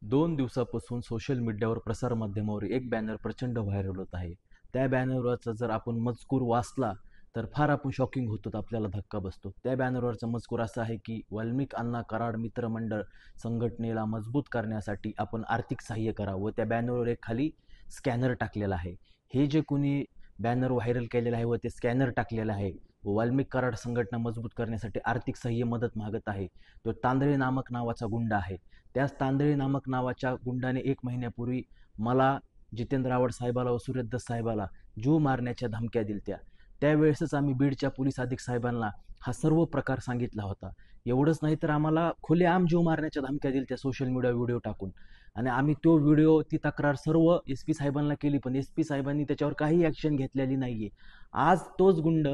2 दिवसापासून सोशल मीडियावर प्रसारमाध्यमावर एक बॅनर प्रचंड व्हायरल होत आहे. त्या बॅनरवरचा जर आपण मजकूर वाचला तर फार आपण शॉकिंग होतो, आपल्याला धक्का बसतो. त्या बॅनरवरचा मजकूर असा आहे की वाल्मिक अण्णा कराड मित्र मंडळ संघटनेला मजबूत करण्यासाठी आपण आर्थिक सहाय्य करावं व त्या बॅनरवर एक खाली स्कॅनर टाकलेला आहे. हे जे कोणी बॅनर व्हायरल केलेलं आहे व ते स्कॅनर टाकलेलं आहे व वाल्मिक कराड संघटना मजबूत करण्यासाठी आर्थिक सहाय्य मदत मागत आहे, तो तांदळे नामक नावाचा गुंड आहे. त्याच तांदळे नामक नावाच्या गुंडाने 1 महिन्यापूर्वी मला, जितेंद्र आव्हाड साहेबाला व सूर्यदत्त साहेबाला जीव मारण्याच्या धमक्या दिलत्या. त्यावेळेसच आम्ही बीडच्या पोलीस अधीक्षक साहेबांना हा सर्व प्रकार सांगितला होता. एवढंच नाही तर आम्हाला खुलेआम जीव मारण्याच्या धमक्या दिलत्या सोशल मीडिया व्हिडिओ टाकून. आणि आम्ही तो व्हिडिओ, ती तक्रार सर्व SP साहेबांना केली, पण SP साहेबांनी त्याच्यावर काही ॲक्शन घेतलेली नाहीये. आज तोच गुंड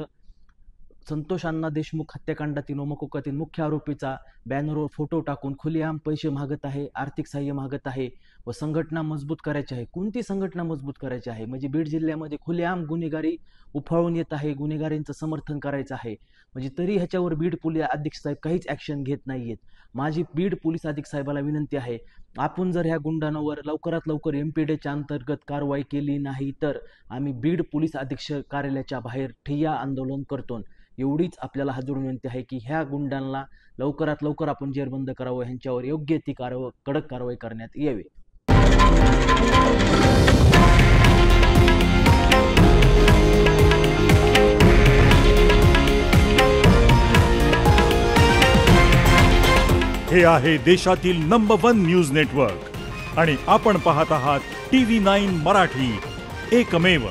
संतोष अण्णा देशमुख हत्याकांडातील व मकोकातील मुख्य आरोपीचा बॅनरवर फोटो टाकून खुलेआम पैसे मागत आहे, आर्थिक सहाय्य मागत आहे व संघटना मजबूत करायची आहे. कोणती संघटना मजबूत करायची आहे? म्हणजे बीड जिल्ह्यामध्ये खुलेआम गुन्हेगारी उफाळून येत आहे, गुन्हेगारींचं समर्थन करायचं आहे. म्हणजे तरी ह्याच्यावर बीड पोलीस अधीक्षक साहेब काहीच ॲक्शन घेत नाहीयेत. माझी बीड पोलीस अधीक्षक साहेबाला विनंती आहे, आपण जर ह्या गुंडांवर लवकरात लवकर MPDच्या अंतर्गत कारवाई केली नाही तर आम्ही बीड पोलीस अधीक्षक कार्यालयाच्या बाहेर ठिय्या आंदोलन करतो. एवढीच आपल्याला हात जोडून विनंती आहे की ह्या गुंडांना लवकरात लवकर आपण जेरबंद करावं, ह्यांच्यावर योग्य ती कडक कारवाई करण्यात यावी. हे आहे देशातील नंबर 1 न्यूज नेटवर्क आणि आपण पाहत आहात TV9 मराठी, एकमेव.